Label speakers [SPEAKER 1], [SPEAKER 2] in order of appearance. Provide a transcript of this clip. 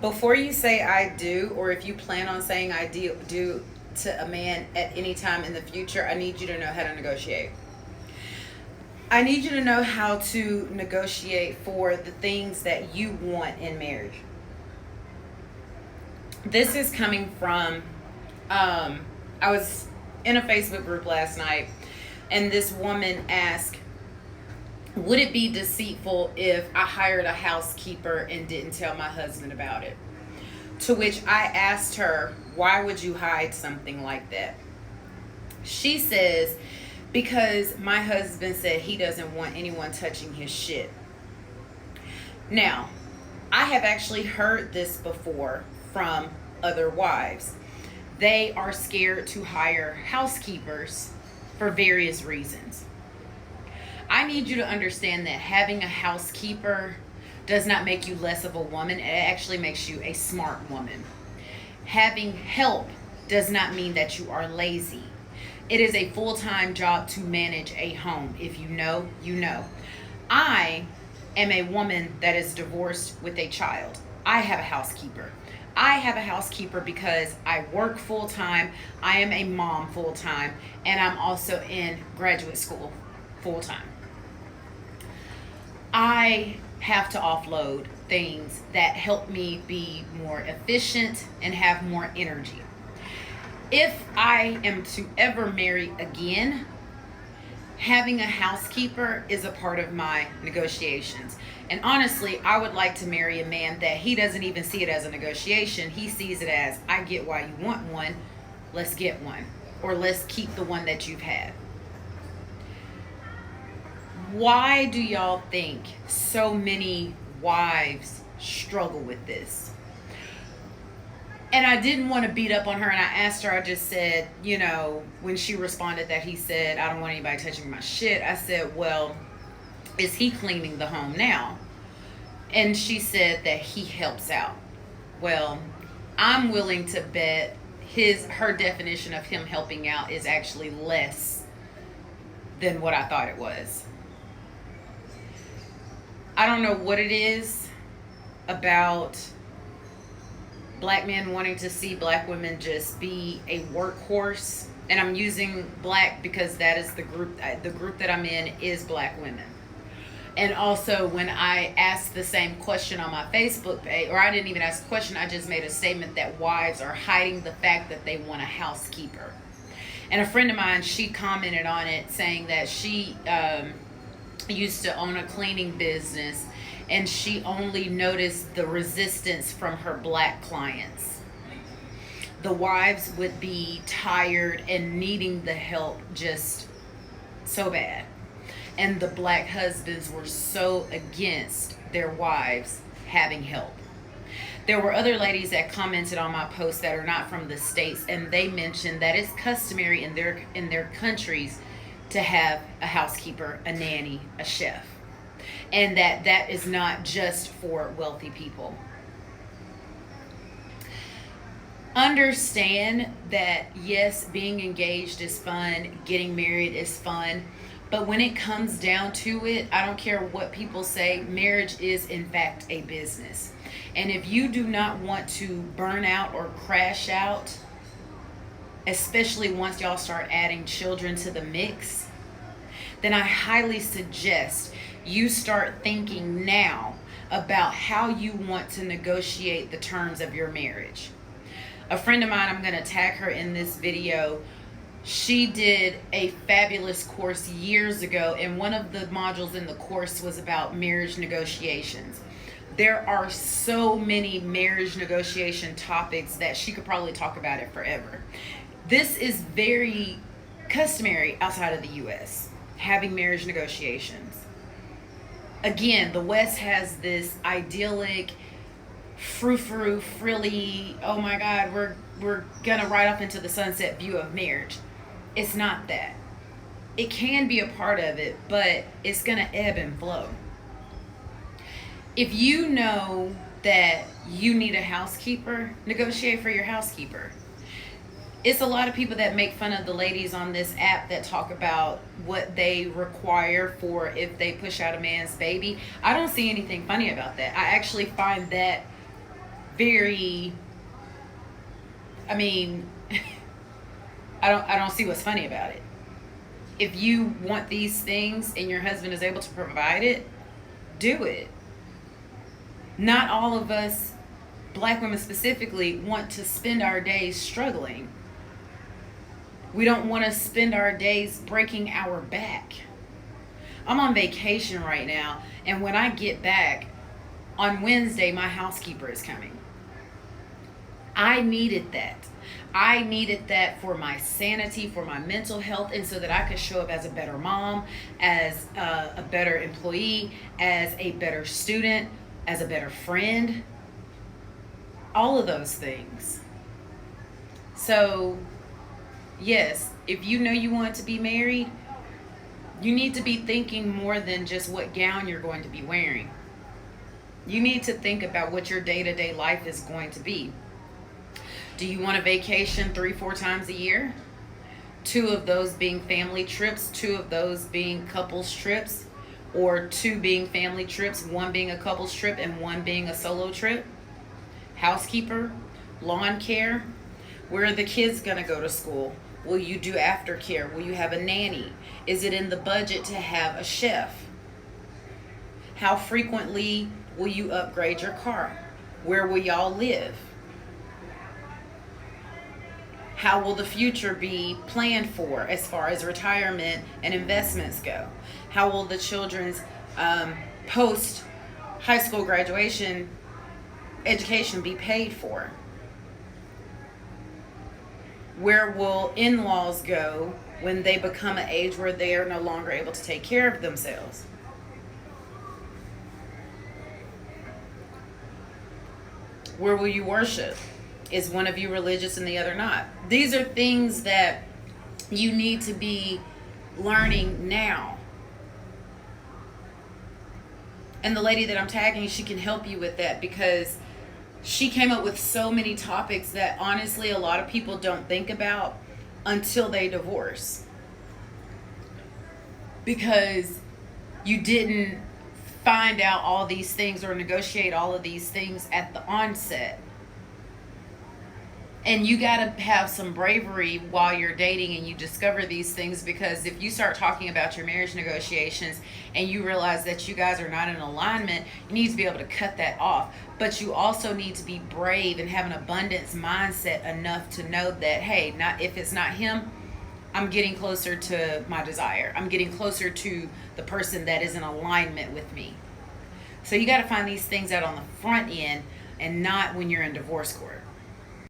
[SPEAKER 1] Before you say I do, or if you plan on saying I do to a man at any time in the future, I need you to know how to negotiate. I need you to know how to negotiate for the things that you want in marriage. This is coming from, I was in a Facebook group last night, and this woman asked, would it be deceitful if I hired a housekeeper and didn't tell my husband about it? To which I asked her, why would you hide something like that? She says, because my husband said he doesn't want anyone touching his shit. Now, I have actually heard this before from other wives. They are scared to hire housekeepers for various reasons. I need you to understand that having a housekeeper does not make you less of a woman. It actually makes you a smart woman. Having help does not mean that you are lazy. It is a full-time job to manage a home. If you know, you know. I am a woman that is divorced with a child. I have a housekeeper. I have a housekeeper because I work full-time, I am a mom full-time, and I'm also in graduate school full-time. I have to offload things that help me be more efficient and have more energy. If I am to ever marry again, having a housekeeper is a part of my negotiations. And honestly, I would like to marry a man that he doesn't even see it as a negotiation. He sees it as, I get why you want one, let's get one. Or let's keep the one that you've had. Why do y'all think so many wives struggle with this? And I didn't want to beat up on her, and I asked her, I just said, when she responded that he said, I don't want anybody touching my shit, I said, well, is he cleaning the home now? And she said that he helps out. Well, I'm willing to bet her definition of him helping out is actually less than what I thought it was. I don't know what it is about black men wanting to see black women just be a workhorse. And I'm using black because that is the group that I'm in is black women. And also when I asked the same question on my Facebook page, or I didn't even ask a question, I just made a statement that wives are hiding the fact that they want a housekeeper. And a friend of mine, she commented on it saying that she used to own a cleaning business, and she only noticed the resistance from her black clients. The wives would be tired and needing the help just so bad. And the black husbands were so against their wives having help. There were other ladies that commented on my post that are not from the States, and they mentioned that it's customary in their countries to have a housekeeper, a nanny, a chef. And that is not just for wealthy people. Understand that yes, being engaged is fun, getting married is fun, but when it comes down to it, I don't care what people say, marriage is in fact a business. And if you do not want to burn out or crash out, especially once y'all start adding children to the mix, then I highly suggest you start thinking now about how you want to negotiate the terms of your marriage. A friend of mine, I'm going to tag her in this video, she did a fabulous course years ago, and one of the modules in the course was about marriage negotiations. There are so many marriage negotiation topics that she could probably talk about it forever. This is very customary outside of the U.S., having marriage negotiations. Again, the West has this idyllic, frou-frou, frilly, oh my God, we're gonna ride off into the sunset view of marriage. It's not that. It can be a part of it, but it's gonna ebb and flow. If you know that you need a housekeeper, negotiate for your housekeeper. It's a lot of people that make fun of the ladies on this app that talk about what they require for if they push out a man's baby. I don't see anything funny about that. I actually find that very, I mean, I don't see what's funny about it. If you want these things and your husband is able to provide it, do it. Not all of us, black women specifically, want to spend our days struggling. We don't want to spend our days breaking our back. I'm on vacation right now, and when I get back on Wednesday, my housekeeper is coming. I needed that. I needed that for my sanity, for my mental health, and so that I could show up as a better mom, as a better employee, as a better student, as a better friend. All of those things. So, yes, if you know you want to be married, you need to be thinking more than just what gown you're going to be wearing. You need to think about what your day-to-day life is going to be. Do you want a vacation 3-4 times a year? 2 of those being family trips, 2 of those being couples trips, or 2 being family trips, 1 being a couples trip, and 1 being a solo trip? Housekeeper, lawn care, where are the kids going to go to school? Will you do aftercare? Will you have a nanny? Is it in the budget to have a chef? How frequently will you upgrade your car? Where will y'all live? How will the future be planned for as far as retirement and investments go? How will the children's post high school graduation education be paid for? Where will in-laws go when they become an age where they are no longer able to take care of themselves? Where will you worship? Is one of you religious and the other not? These are things that you need to be learning now. And the lady that I'm tagging, she can help you with that, because she came up with so many topics that honestly a lot of people don't think about until they divorce. Because you didn't find out all these things or negotiate all of these things at the onset. And you got to have some bravery while you're dating and you discover these things, because if you start talking about your marriage negotiations and you realize that you guys are not in alignment, you need to be able to cut that off. But you also need to be brave and have an abundance mindset enough to know that, hey, not if it's not him, I'm getting closer to my desire. I'm getting closer to the person that is in alignment with me. So you got to find these things out on the front end and not when you're in divorce court.